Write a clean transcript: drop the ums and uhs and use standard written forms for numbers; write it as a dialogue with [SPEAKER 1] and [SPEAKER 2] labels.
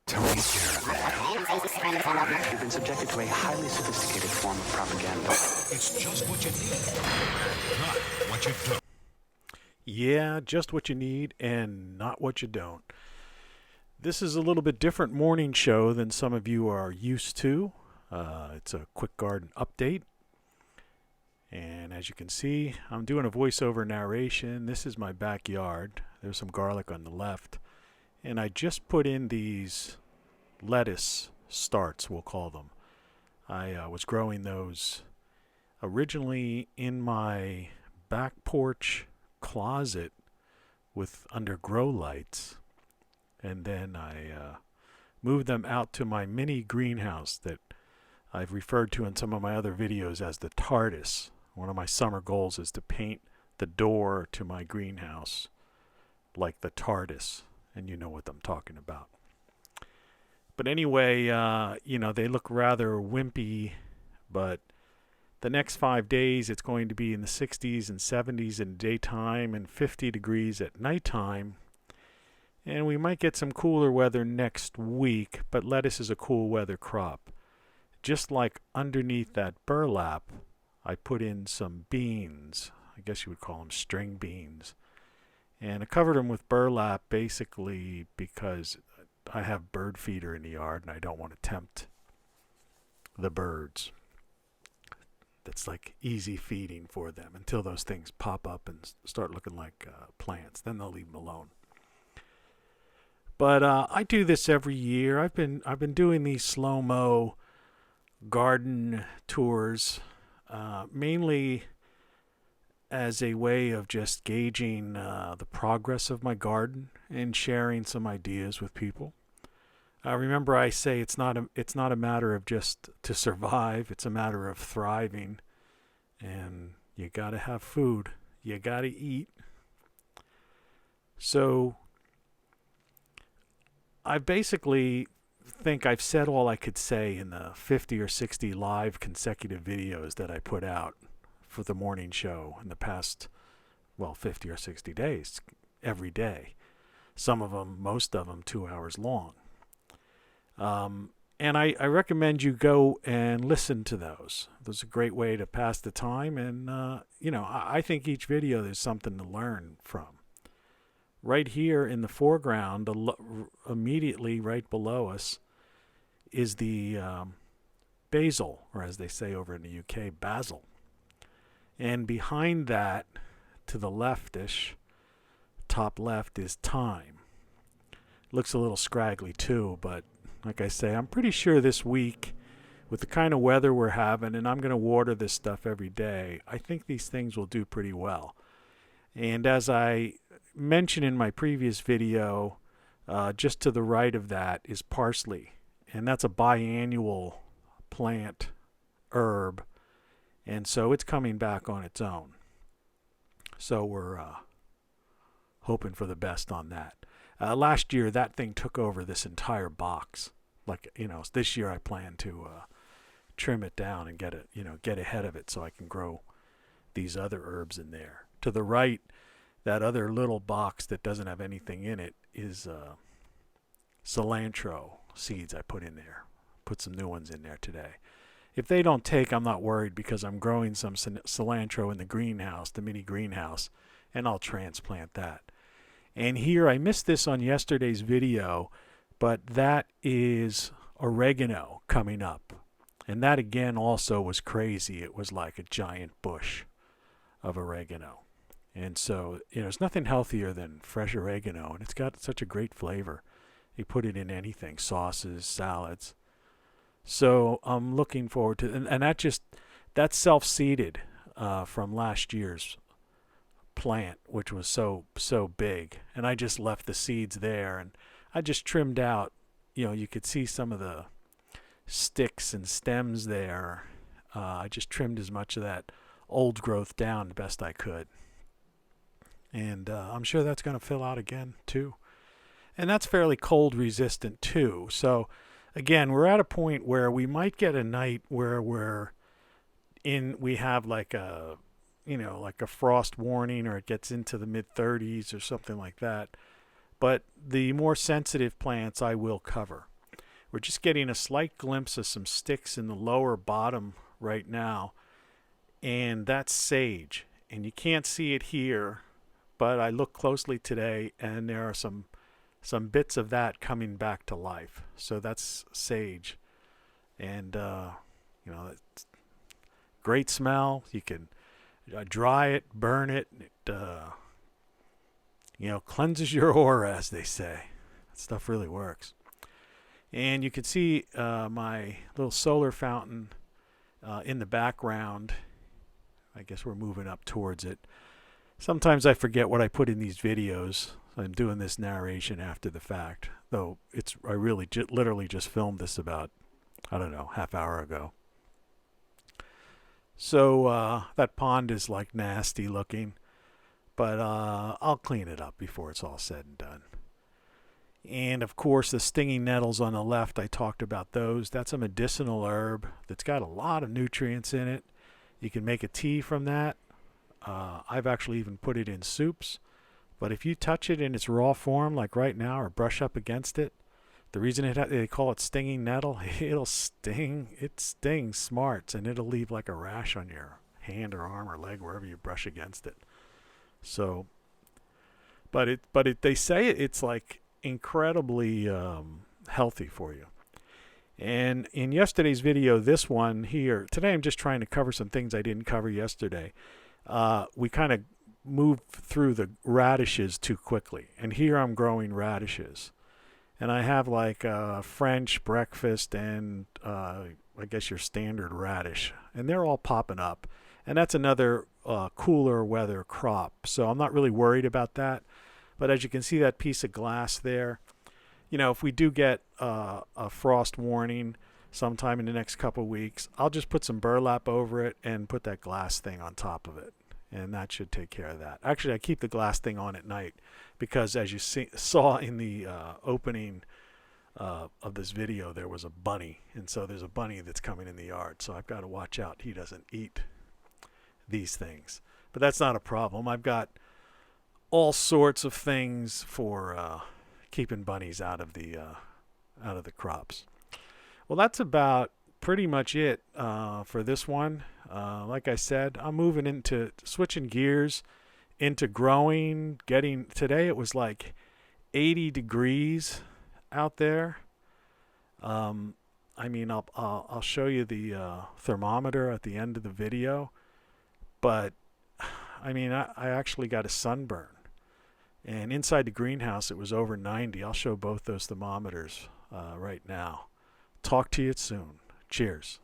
[SPEAKER 1] to care.
[SPEAKER 2] You've been subjected to a highly sophisticated form of propaganda.
[SPEAKER 1] It's just what you need, not what you don't.
[SPEAKER 3] Yeah, just what you need and not what you don't. This is a little bit different morning show than some of you are used to. It's a quick garden update. And as you can see, I'm doing a voiceover narration. This is my backyard. There's some garlic on the left. And I just put in these lettuce starts, we'll call them. I was growing those originally in my back porch closet with under grow lights. And then I moved them out to my mini greenhouse that I've referred to in some of my other videos as the TARDIS. One of my summer goals is to paint the door to my greenhouse like the TARDIS, and you know what I'm talking about. But anyway, they look rather wimpy, but the next 5 days it's going to be in the 60s and 70s in daytime and 50 degrees at nighttime. And we might get some cooler weather next week, but lettuce is a cool weather crop. Just like underneath that burlap, I put in some beans. I guess you would call them string beans. And I covered them with burlap basically because I have bird feeder in the yard and I don't want to tempt the birds. That's like easy feeding for them until those things pop up and start looking like plants. Then they'll leave them alone. But I do this every year. I've been doing these Slo-Mo garden tours, mainly as a way of just gauging the progress of my garden and sharing some ideas with people. Remember, I say it's not a matter of just to survive. It's a matter of thriving, and you got to have food. You got to eat. So I basically think I've said all I could say in the 50 or 60 live consecutive videos that I put out for the morning show in the past, 50 or 60 days, every day. Some of them, most of them, 2 hours long. And I recommend you go and listen to those. Those are a great way to pass the time. And, I think each video there's something to learn from. Right here in the foreground, immediately right below us, is the basil, or as they say over in the UK, basil. And behind that, to the leftish, top left, is thyme. Looks a little scraggly too, but like I say, I'm pretty sure this week, with the kind of weather we're having, and I'm going to water this stuff every day, I think these things will do pretty well. And as I mentioned in my previous video, just to the right of that is parsley. And that's a biannual plant herb. And so it's coming back on its own. So we're hoping for the best on that. Last year, that thing took over this entire box. This year I plan to trim it down and get ahead of it so I can grow these other herbs in there. To the right, that other little box that doesn't have anything in it is Cilantro Seeds I put in there. Put some new ones in there today. If they don't take, I'm not worried because I'm growing some cilantro in the greenhouse, the mini greenhouse, and I'll transplant that. And here, I missed this on yesterday's video, but that is oregano coming up. And that again also was crazy. It was like a giant bush of oregano. And so, there's nothing healthier than fresh oregano, and it's got such a great flavor. You put it in anything, sauces, salads. So I'm looking forward to, and that's self-seeded from last year's plant, which was so big. And I just left the seeds there, and I just trimmed out, you could see some of the sticks and stems there. I just trimmed as much of that old growth down the best I could. And I'm sure that's going to fill out again too. And that's fairly cold resistant too. So again, we're at a point where we might get a night where we have like a frost warning, or it gets into the mid 30s or something like that. But the more sensitive plants I will cover. we're just getting a slight glimpse of some sticks in the lower bottom right now, and that's sage. And you can't see it here, but I looked closely today, and there are some bits of that coming back to life. So that's sage, and it's great smell. You can dry it, burn it. It cleanses your aura, as they say. That stuff really works. And you can see my little solar fountain in the background. I guess we're moving up towards it. Sometimes I forget what I put in these videos. I'm doing this narration after the fact, though I really literally just filmed this about, I don't know, half hour ago. So that pond is like nasty looking, but I'll clean it up before it's all said and done. And of course the stinging nettles on the left, I talked about those. That's a medicinal herb that's got a lot of nutrients in it. You can make a tea from that. I've actually even put it in soups. But if you touch it in its raw form, like right now, or brush up against it, the reason they call it stinging nettle, it'll sting. It stings smarts, and it'll leave like a rash on your hand or arm or leg, wherever you brush against it. So, they say it's like incredibly healthy for you. And in yesterday's video, this one here, today I'm just trying to cover some things I didn't cover yesterday. We kind of moved through the radishes too quickly. And here I'm growing radishes. And I have like French breakfast and I guess your standard radish. And they're all popping up. And that's another cooler weather crop. So I'm not really worried about that. But as you can see that piece of glass there, if we do get a frost warning sometime in the next couple of weeks, I'll just put some burlap over it and put that glass thing on top of it. And that should take care of that. Actually, I keep the glass thing on at night because, as you saw in the opening of this video, there was a bunny. And so there's a bunny that's coming in the yard. So I've got to watch out he doesn't eat these things. But that's not a problem. I've got all sorts of things for keeping bunnies out of the crops. Well, that's about pretty much it for this one. Like I said, I'm moving into switching gears into growing. Today it was like 80 degrees out there. I'll show you the thermometer at the end of the video, but I actually got a sunburn. And inside the greenhouse, it was over 90. I'll show both those thermometers right now. Talk to you soon. Cheers.